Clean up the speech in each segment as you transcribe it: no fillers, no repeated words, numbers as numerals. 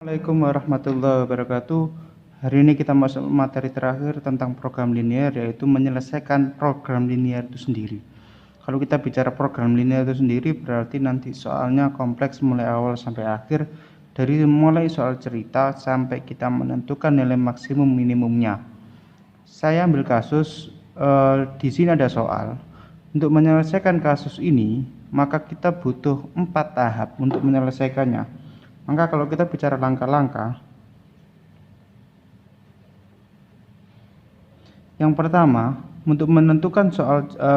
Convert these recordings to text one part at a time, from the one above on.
Assalamualaikum warahmatullahi wabarakatuh. Hari ini kita masuk materi terakhir tentang program linear, yaitu menyelesaikan program linear itu sendiri. Kalau kita bicara program linear itu sendiri, berarti nanti soalnya kompleks mulai awal sampai akhir, dari mulai soal cerita sampai kita menentukan nilai maksimum minimumnya. Saya ambil kasus, di sini ada soal. Untuk menyelesaikan kasus ini, maka kita butuh 4 tahap untuk menyelesaikannya. Maka kalau kita bicara langkah-langkah, yang pertama, untuk menentukan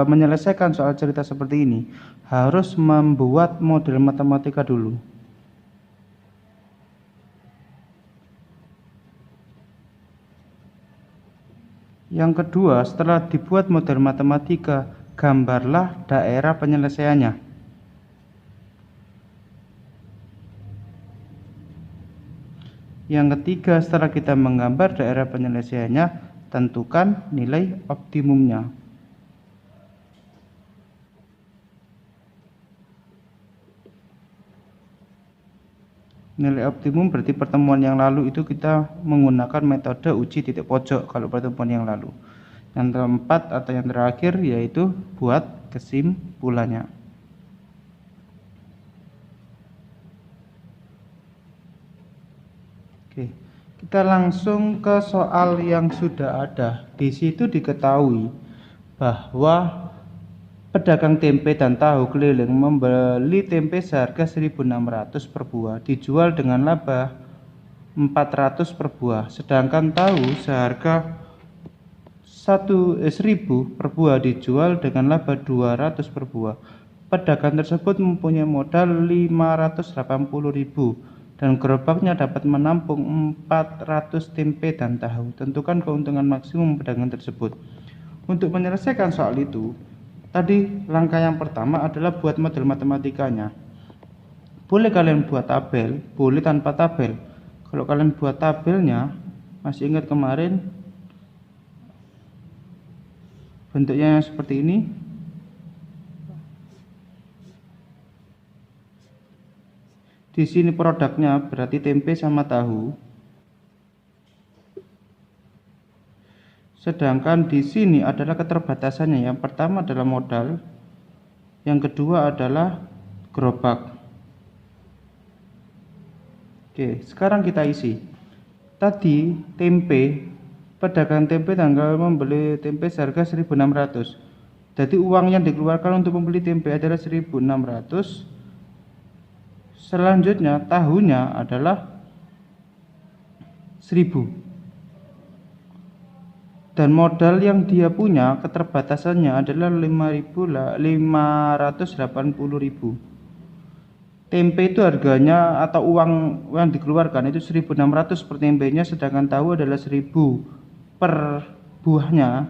menyelesaikan soal cerita seperti ini, harus membuat model matematika dulu. Yang kedua, setelah dibuat model matematika, gambarlah daerah penyelesaiannya. Yang ketiga, setelah kita menggambar daerah penyelesaiannya, tentukan nilai optimumnya. Nilai optimum berarti pertemuan yang lalu itu kita menggunakan metode uji titik pojok kalau pertemuan yang lalu. Yang keempat atau yang terakhir yaitu buat kesimpulannya. Oke, kita langsung ke soal yang sudah ada. Di situ diketahui bahwa pedagang tempe dan tahu keliling membeli tempe seharga 1.600 per buah, dijual dengan laba 400 per buah. Sedangkan tahu seharga 1.000 per buah dijual dengan laba 200 per buah. Pedagang tersebut mempunyai modal 580.000 dan gerobaknya dapat menampung 400 tempe dan tahu. Tentukan keuntungan maksimum pedagang tersebut. Untuk menyelesaikan soal itu, tadi langkah yang pertama adalah buat model matematikanya. Boleh kalian buat tabel, boleh tanpa tabel. Kalau kalian buat tabelnya, masih ingat kemarin bentuknya yang seperti ini. Di sini produknya berarti tempe sama tahu. Sedangkan di sini adalah keterbatasannya. Yang pertama adalah modal, yang kedua adalah gerobak. Oke, sekarang kita isi. Tadi tempe, pedagang tempe tanggal membeli tempe seharga 1.600. Jadi uang yang dikeluarkan untuk membeli tempe adalah 1.600. Selanjutnya tahunya adalah 1.000. Dan modal yang dia punya keterbatasannya adalah 580.000. Tempe itu harganya atau uang yang dikeluarkan itu 1.600 per tempenya, sedangkan tahu adalah 1.000 per buahnya.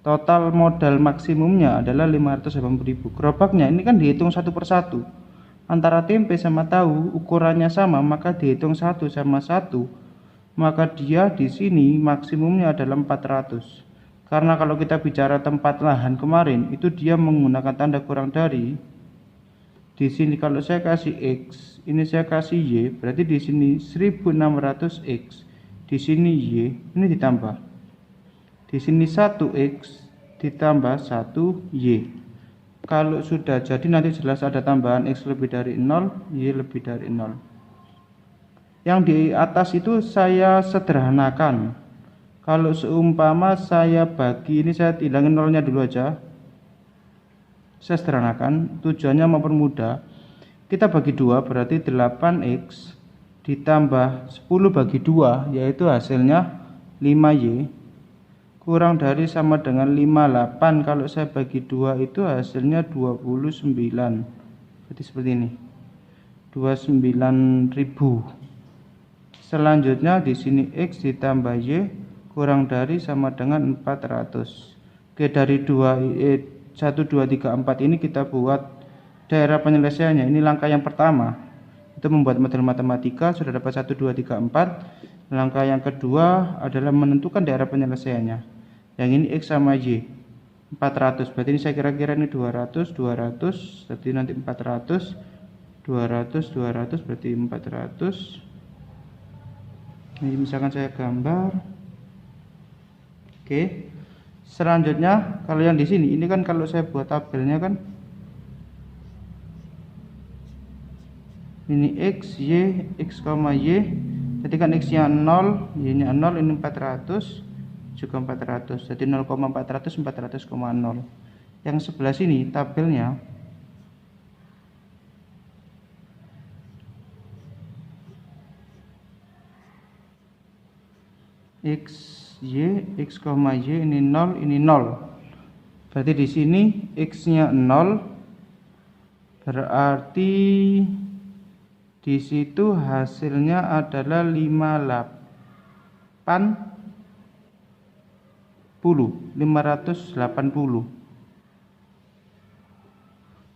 Total modal maksimumnya adalah 580.000. Gerobaknya ini kan dihitung satu per satu. Antara tempe sama tahu ukurannya sama, maka dihitung 1 sama 1. Maka dia di sini maksimumnya adalah 400. Karena kalau kita bicara tempat lahan kemarin, itu dia menggunakan tanda kurang dari. Di sini kalau saya kasih X, ini saya kasih Y, berarti di sini 1.600X. Di sini Y, ini ditambah. Di sini 1X ditambah 1Y. Kalau sudah jadi nanti jelas ada tambahan X lebih dari 0, Y lebih dari 0. Yang di atas itu saya sederhanakan. Kalau seumpama saya bagi, ini saya hilangin nolnya dulu aja. Saya sederhanakan, tujuannya mempermudah. Kita bagi 2 berarti 8X ditambah 10 bagi 2, yaitu hasilnya 5Y. Kurang dari sama dengan 58. Kalau saya bagi 2 itu hasilnya 29. Jadi seperti ini. 29.000. Selanjutnya di sini X ditambah Y kurang dari sama dengan 400. Oke, dari 1, 2, 3, 4 ini kita buat daerah penyelesaiannya. Ini langkah yang pertama. Itu membuat model matematika, sudah dapat 1, 2, 3, 4. Langkah yang kedua adalah menentukan daerah penyelesaiannya. Yang ini X sama Y 400, berarti ini saya kira-kira ini 200, 200, jadi nanti 400, 200, 200, berarti 400, Ini misalkan saya gambar. Oke. Selanjutnya kalau yang di sini ini kan kalau saya buat tabelnya kan ini X, Y, X, Y. Jadi kan X nya 0, Y nya 0, ini 400 juga 400. Jadi 0,400 400,0. Yang sebelah sini tabelnya X, Y, X, Y ini 0, ini 0. Berarti di sini X nya 0, berarti di situ hasilnya adalah 580.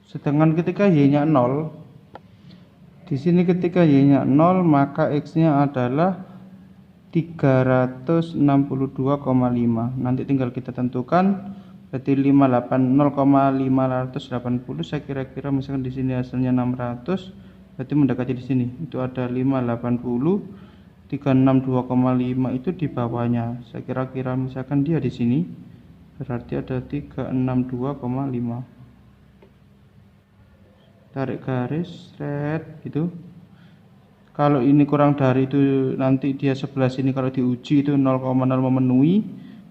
Sedangkan ketika Y-nya 0, di sini ketika Y-nya 0 maka X-nya adalah 362,5. Nanti tinggal kita tentukan. Berarti 0,580 saya kira-kira misalkan di sini hasilnya 600, berarti mendekati di sini. Itu ada 580, 362,5 itu di bawahnya. Saya kira-kira misalkan dia di sini, berarti ada 362,5. Tarik garis, red gitu. Kalau ini kurang dari itu nanti dia sebelah sini kalau diuji itu 0,0 memenuhi.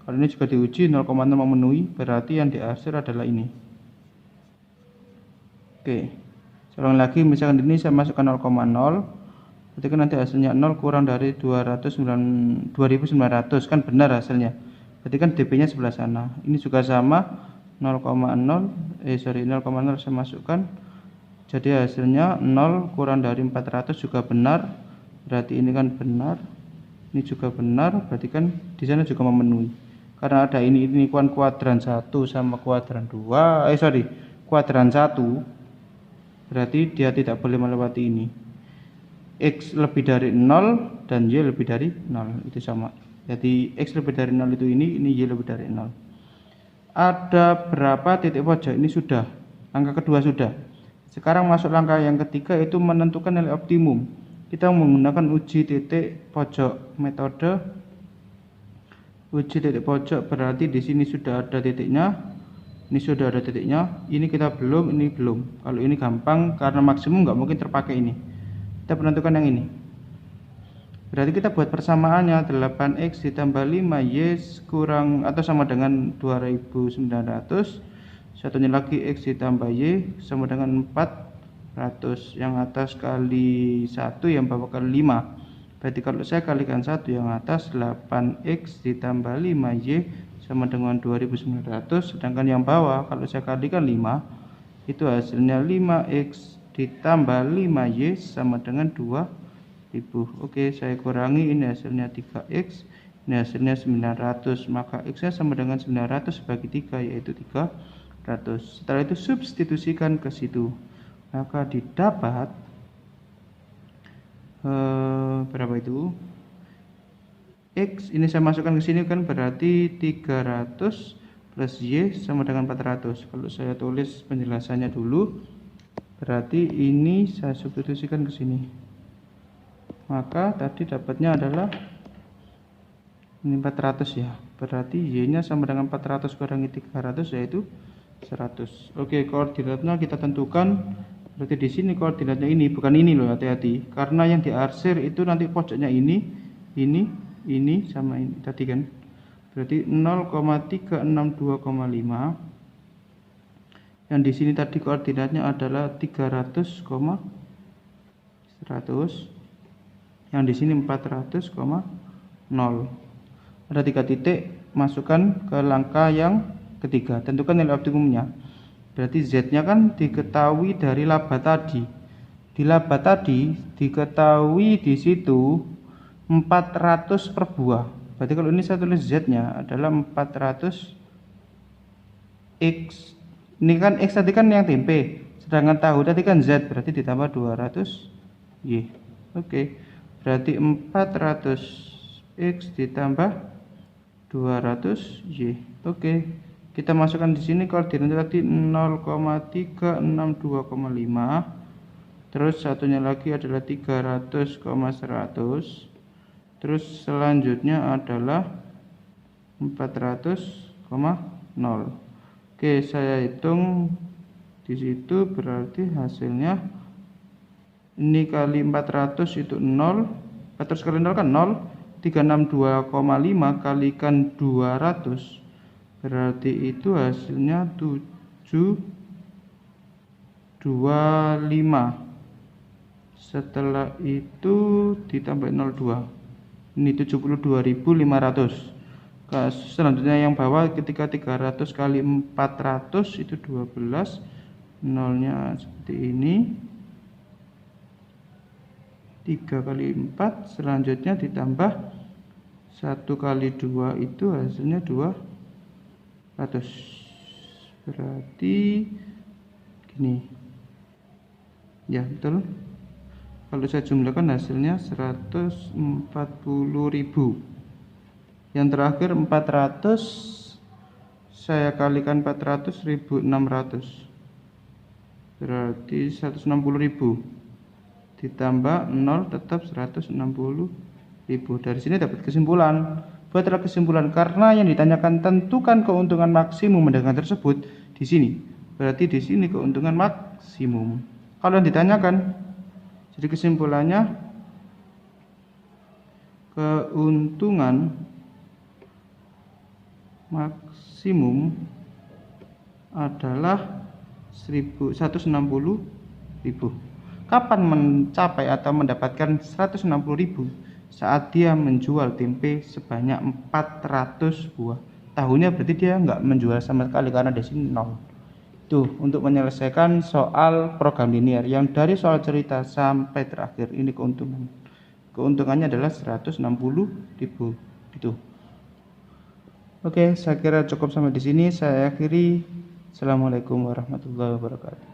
Kalau ini juga diuji 0,0 memenuhi, berarti yang diarsir adalah ini. Oke. Sekarang lagi misalkan ini saya masukkan 0,0, berarti kan nanti hasilnya 0 kurang dari 2900 kan benar hasilnya. Berarti kan DP-nya sebelah sana. Ini juga sama 0,0 saya masukkan. Jadi hasilnya 0 kurang dari 400 juga benar. Berarti ini kan benar. Ini juga benar, berarti kan di sana juga memenuhi. Karena ada ini kan kuadran 1 sama kuadran 2. Kuadran 1. Berarti dia tidak boleh melewati ini. X lebih dari 0 dan Y lebih dari 0. Itu sama. Jadi X lebih dari 0 itu ini Y lebih dari 0. Ada berapa titik pojok? Ini sudah. Angka kedua sudah. Sekarang masuk langkah yang ketiga, itu menentukan nilai optimum. Kita menggunakan uji titik pojok. Metode uji titik pojok berarti di sini sudah ada titiknya. Ini sudah ada titiknya. Ini kita belum, ini belum. Kalau ini gampang karena maksimum nggak mungkin terpakai ini. Kita menentukan yang ini. Berarti kita buat persamaannya 8x ditambah 5y kurang atau sama dengan 2900. Satunya lagi X ditambah Y sama dengan 400. Yang atas kali 1, yang bawah kali 5. Berarti kalau saya kalikan 1, yang atas 8X ditambah 5Y sama dengan 2900. Sedangkan yang bawah kalau saya kalikan 5, itu hasilnya 5X ditambah 5Y sama dengan 2000. Oke, saya kurangi, ini hasilnya 3X, ini hasilnya 900. Maka X nya sama dengan 900 bagi 3, yaitu 300. Setelah itu substitusikan ke situ, maka didapat berapa itu? X ini saya masukkan ke sini kan berarti 300 plus Y sama dengan 400. Kalau saya tulis penjelasannya dulu, berarti ini saya substitusikan ke sini. Maka tadi dapatnya adalah ini 400 ya. Berarti Y-nya sama dengan 400 kurangi 300 yaitu 100. Oke, koordinatnya kita tentukan. Berarti di sini koordinatnya ini, bukan ini loh, hati-hati. Karena yang diarsir itu nanti pojoknya ini sama ini tadi kan. Berarti 0,362,5. Yang di sini tadi koordinatnya adalah 300, 100. Yang di sini 400,0. Ada 3 titik, masukkan ke langkah yang ketiga, tentukan nilai optimumnya. Berarti Z-nya kan diketahui dari laba tadi. Di laba tadi diketahui di situ 400 per buah. Berarti kalau ini saya tulis Z-nya adalah 400 X. Ini kan X tadi kan yang tempe, sedangkan tahu tadi kan Z, berarti ditambah 200 Y. Oke. Berarti 400 X ditambah 200 Y. Oke. Kita masukkan di sini koordinat tadi 0,362,5. Terus satunya lagi adalah 300,100. Terus selanjutnya adalah 400,0. Oke, saya hitung di situ, berarti hasilnya ini kali 400 itu 0. 400 kali 0 kan 0. 362,5 kalikan 200 berarti itu hasilnya 725. Setelah itu ditambah 02, ini 72.500. Selanjutnya yang bawah ketika 300 kali 400 itu 12, nolnya seperti ini, 3 kali 4, selanjutnya ditambah 1 kali 2 itu hasilnya 200, berarti gini ya, betul. Kalau saya jumlahkan hasilnya 140.000. Yang terakhir 400 saya kalikan 400, 1600, berarti 160.000 ditambah 0 tetap 160.000. Dari sini dapat kesimpulan. Buatlah kesimpulan karena yang ditanyakan tentukan keuntungan maksimum dagangan tersebut di sini. Berarti di sini keuntungan maksimum. Kalau yang ditanyakan, jadi kesimpulannya keuntungan maksimum adalah 160.000. Kapan mencapai atau mendapatkan 160.000? Saat dia menjual tempe sebanyak 400 buah. Tahunnya berarti dia nggak menjual sama sekali karena di sini 0. Tuh, untuk menyelesaikan soal program linear yang dari soal cerita sampai terakhir ini keuntungan. Keuntungannya adalah 160.000 gitu. Oke, saya kira cukup sampai di sini. Saya akhiri. Assalamualaikum warahmatullahi wabarakatuh.